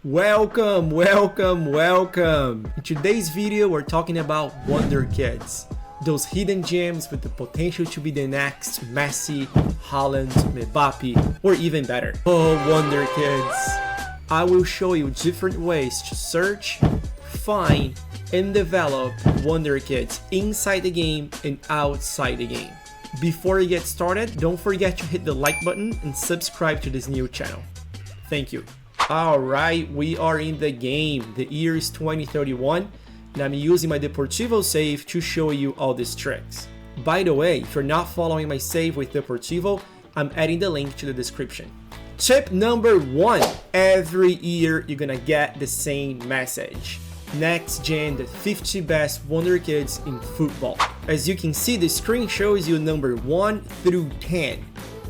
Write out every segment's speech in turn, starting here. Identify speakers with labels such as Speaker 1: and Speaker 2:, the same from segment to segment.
Speaker 1: Welcome. In today's video, we're talking about Wonder Kids. Those hidden gems with the potential to be the next Messi, Haaland, Mbappe, or even better. Oh, Wonder Kids. I will show you different ways to search, find, and develop Wonder Kids inside the game and outside the game. Before you get started, don't forget to hit the like button and subscribe to this new channel. Thank you. Alright, we are in the game. The year is 2031 and I'm using my Deportivo save to show you all these tricks. By the way, if you're not following my save with Deportivo, I'm adding the link to the description. Tip number 1. Every year you're gonna get the same message. Next gen, the 50 best Wonder Kids in football. As you can see, the screen shows you number 1 through 10.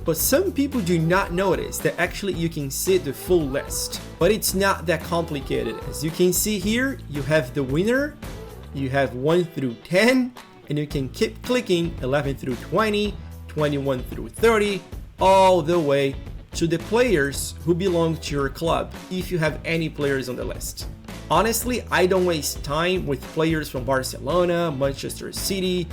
Speaker 1: But some people do not notice that actually you can see the full list. But it's not that complicated. As you can see here, you have the winner, you have 1 through 10, and you can keep clicking 11 through 20, 21 through 30, all the way to the players who belong to your club, if you have any players on the list. Honestly, I don't waste time with players from Barcelona, Manchester City,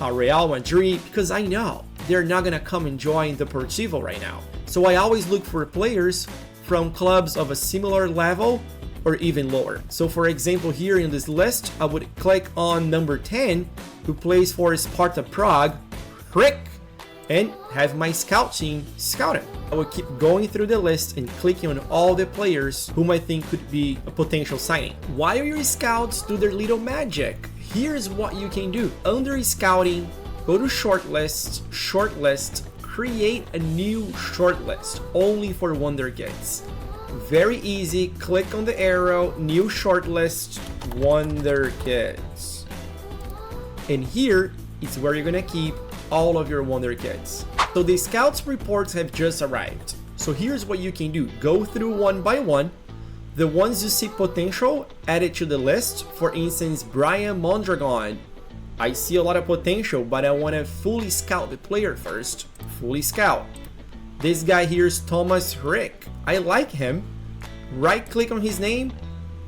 Speaker 1: Real Madrid, because I know they're not gonna come and join the Deportivo right now. So I always look for players from clubs of a similar level or even lower. So for example, here in this list, I would click on number 10, who plays for Sparta Prague, Rick, and have my scout team scout him. I will keep going through the list and clicking on all the players whom I think could be a potential signing. While your scouts do their little magic, here's what you can do. Under scouting, go to shortlist, create a new shortlist only for Wonder Kids. Very easy, click on the arrow, new shortlist, Wonder Kids. And here is where you're gonna keep all of your Wonder Kids. So the scouts reports have just arrived. So here's what you can do. Go through one by one. The ones you see potential, add it to the list. For instance, Brian Mondragon. I see a lot of potential, but I want to fully scout the player first. Fully scout. This guy here is Thomas Rick. I like him. Right click on his name,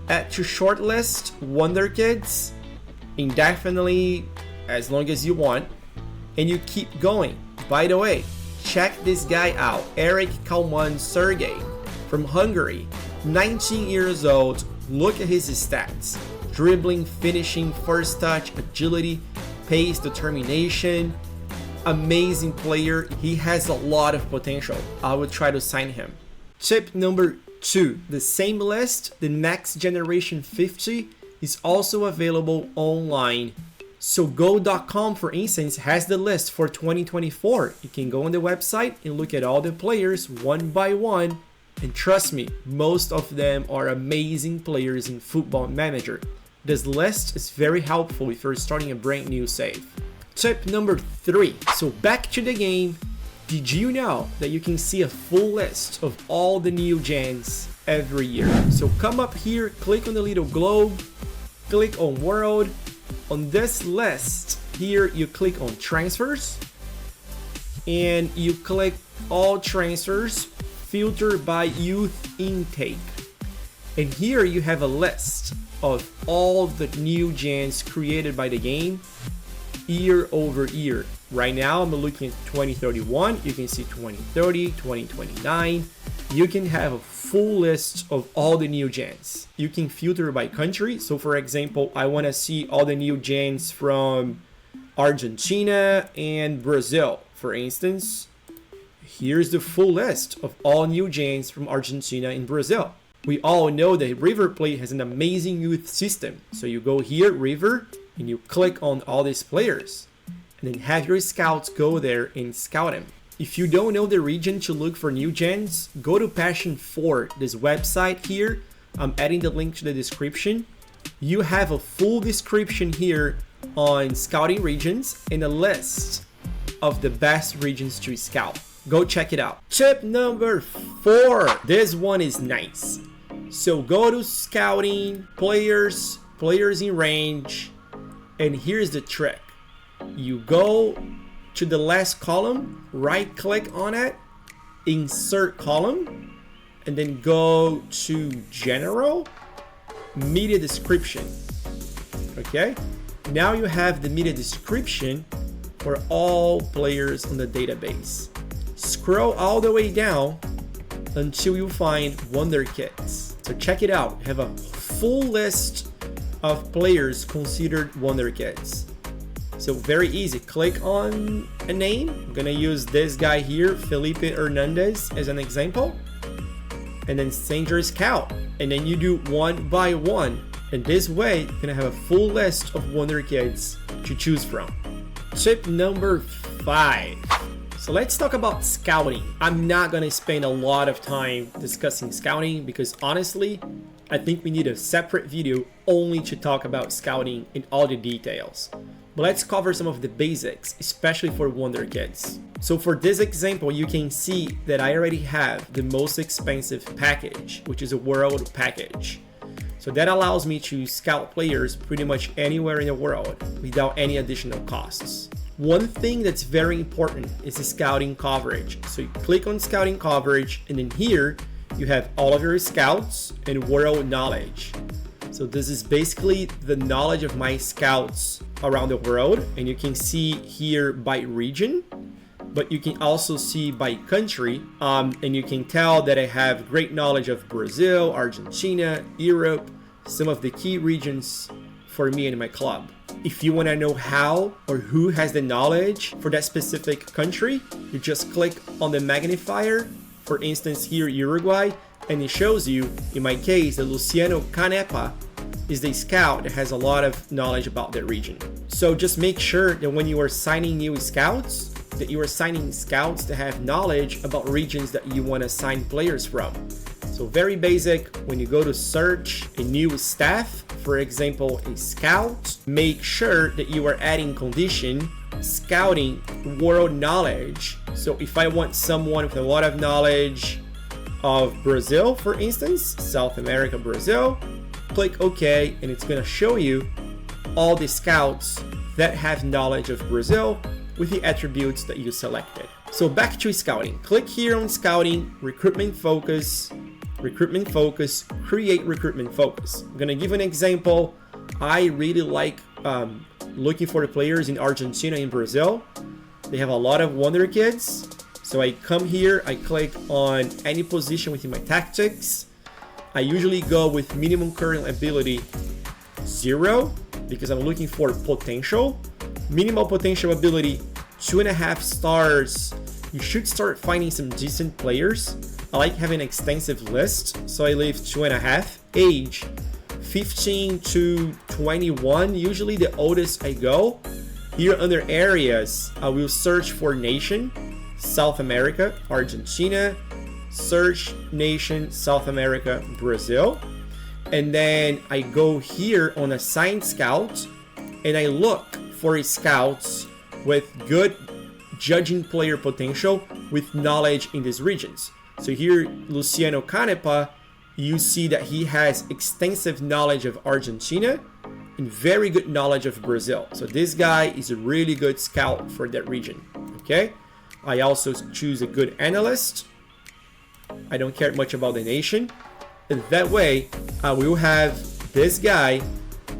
Speaker 1: add to shortlist, Wonder Kids, indefinitely, as long as you want, and you keep going. By the way, check this guy out, Eric Kalman Sergey from Hungary, 19 years old. Look at his stats: dribbling, finishing, first touch, agility, pace, determination. Amazing player. He has a lot of potential. I would try to sign him. Tip number 2. The same list, the next generation 50, is also available online. So go.com, for instance, has the list for 2024. You can go on the website and look at all the players one by one. And trust me, most of them are amazing players in Football Manager. This list is very helpful if you're starting a brand new save. Tip number 3. So back to the game. Did you know that you can see a full list of all the new gens every year? So come up here, click on the little globe, click on World. On this list here, you click on Transfers and you click All Transfers, filter by youth intake. And here you have a list of all the new gens created by the game year over year. Right now I'm looking at 2031, you can see 2030, 2029. You can have a full list of all the new gens. You can filter by country. So for example, I want to see all the new gens from Argentina and Brazil, for instance. Here's the full list of all new gens from Argentina and Brazil. We all know that River Plate has an amazing youth system. So you go here, River, and you click on all these players. And then have your scouts go there and scout them. If you don't know the region to look for new gens, go to Passion 4, this website here. I'm adding the link to the description. You have a full description here on scouting regions and a list of the best regions to scout. Go check it out. Tip number 4. This one is nice. So go to scouting, players in range, and here's the trick. You go to the last column, right click on it, insert column, and then go to general, media description. Okay, now you have the media description for all players on the database. Scroll all the way down until you find Wonderkids. So check it out, have a full list of players considered Wonderkids. So very easy, click on a name. I'm gonna use this guy here, Felipe Hernandez, as an example. And then send your scout. And then you do one by one. And this way, you're gonna have a full list of Wonderkids to choose from. Tip number 5. So let's talk about scouting. I'm not gonna spend a lot of time discussing scouting because honestly, I think we need a separate video only to talk about scouting in all the details. But let's cover some of the basics, especially for Wonderkids. So for this example, you can see that I already have the most expensive package, which is a world package. So that allows me to scout players pretty much anywhere in the world without any additional costs. One thing that's very important is the scouting coverage. So you click on scouting coverage, and then here you have all of your scouts and world knowledge. So this is basically the knowledge of my scouts around the world, and you can see here by region, but you can also see by country, and you can tell that I have great knowledge of Brazil, Argentina, Europe, some of the key regions for me and my club. If you want to know how or who has the knowledge for that specific country, you just click on the magnifier, for instance here Uruguay, and it shows you, in my case, that Luciano Canepa is the scout that has a lot of knowledge about that region. So just make sure that when you are signing new scouts, that you are signing scouts that have knowledge about regions that you want to sign players from. So very basic, when you go to search a new staff, for example, a scout, make sure that you are adding condition, scouting world knowledge. So if I want someone with a lot of knowledge of Brazil, for instance, South America, Brazil, click OK, and it's going to show you all the scouts that have knowledge of Brazil with the attributes that you selected. So back to scouting. Click here on scouting, recruitment focus, create recruitment focus. I'm gonna give an example. I really like looking for the players in Argentina and Brazil. They have a lot of Wonderkids. So I come here, I click on any position within my tactics. I usually go with minimum current ability 0 because I'm looking for potential. Minimal potential ability 2.5 stars. You should start finding some decent players. I like having an extensive list, so I leave 2.5. Age 15 to 21, usually the oldest I go. Here under areas, I will search for nation, South America, Argentina, search nation, South America, Brazil. And then I go here on assign scout and I look for scouts with good judging player potential with knowledge in these regions. So here, Luciano Canepa, you see that he has extensive knowledge of Argentina and very good knowledge of Brazil. So this guy is a really good scout for that region, okay? I also choose a good analyst. I don't care much about the nation. And that way, I will have this guy,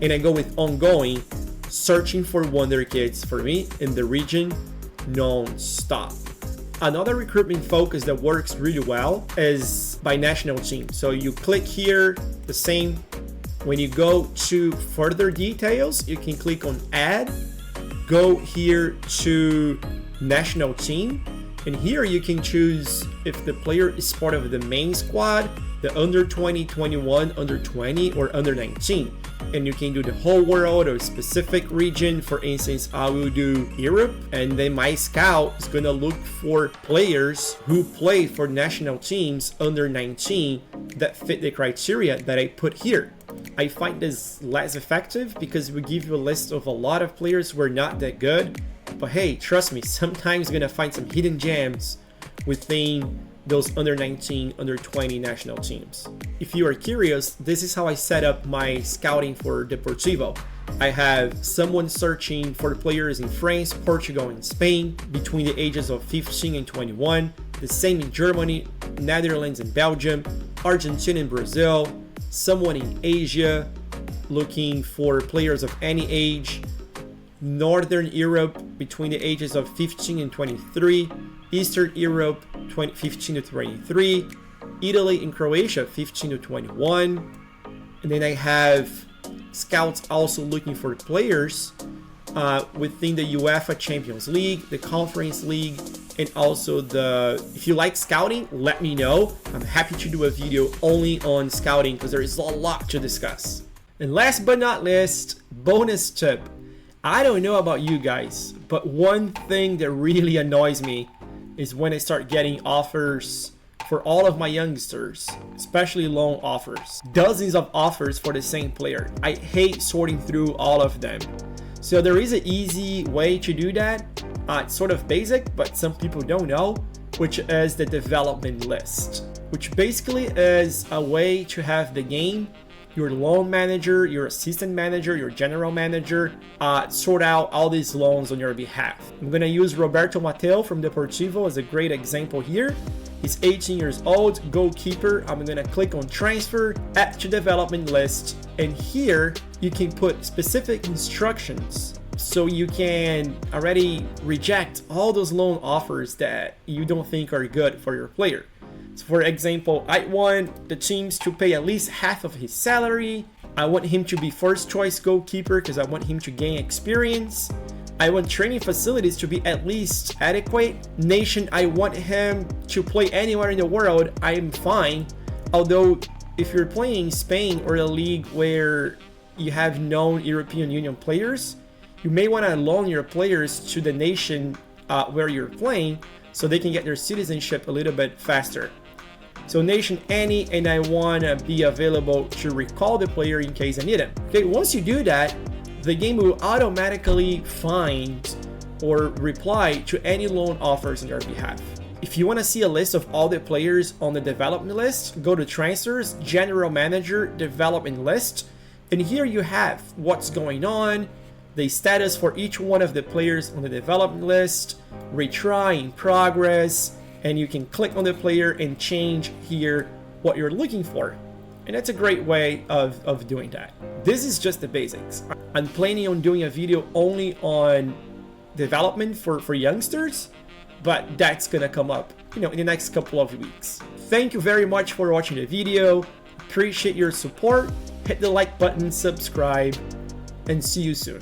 Speaker 1: and I go with ongoing, searching for Wonderkids for me in the region non-stop. Another recruitment focus that works really well is by national team. So you click here, the same. When you go to further details, you can click on add, go here to national team, and here you can choose if the player is part of the main squad, the under 20, 21, under 20, or under 19. And you can do the whole world or specific region. For instance, I will do Europe, and then my scout is gonna look for players who play for national teams under 19 that fit the criteria that I put here. I find this less effective because we give you a list of a lot of players who are not that good. But hey, trust me, sometimes you're gonna find some hidden gems within those under 19, under 20 national teams. If you are curious, this is how I set up my scouting for Deportivo. I have someone searching for players in France, Portugal, and Spain between the ages of 15 and 21. The same in Germany, Netherlands and Belgium, Argentina and Brazil, someone in Asia looking for players of any age, Northern Europe between the ages of 15 and 23, Eastern Europe 15 to 23, Italy and Croatia 15 to 21, and then I have scouts also looking for players within the UEFA Champions League, the Conference League, and also if you like scouting, let me know. I'm happy to do a video only on scouting because there is a lot to discuss. And last but not least, bonus tip. I don't know about you guys, but one thing that really annoys me is when I start getting offers for all of my youngsters, especially loan offers. Dozens of offers for the same player. I hate sorting through all of them. So there is an easy way to do that. It's sort of basic, but some people don't know, which is the development list, which basically is a way to have the game, your loan manager, your assistant manager, your general manager, sort out all these loans on your behalf. I'm gonna use Roberto Mateo from Deportivo as a great example here. He's 18 years old, goalkeeper. I'm gonna click on transfer, add to development list, and here you can put specific instructions so you can already reject all those loan offers that you don't think are good for your player. So for example, I want the teams to pay at least half of his salary. I want him to be first choice goalkeeper because I want him to gain experience. I want training facilities to be at least adequate. Nation, I want him to play anywhere in the world. I'm fine. Although if you're playing in Spain or a league where you have known European Union players, you may want to loan your players to the nation where you're playing so they can get their citizenship a little bit faster. So nation any, and I want to be available to recall the player in case I need him. Okay, once you do that, the game will automatically find or reply to any loan offers on your behalf. If you want to see a list of all the players on the development list, go to transfers, general manager, development list, and here you have what's going on, the status for each one of the players on the development list, retry in progress, and you can click on the player and change here what you're looking for. And that's a great way of doing that. This is just the basics. I'm planning on doing a video only on development for youngsters, but that's gonna come up, in the next couple of weeks. Thank you very much for watching the video. Appreciate your support. Hit the like button, subscribe, and see you soon.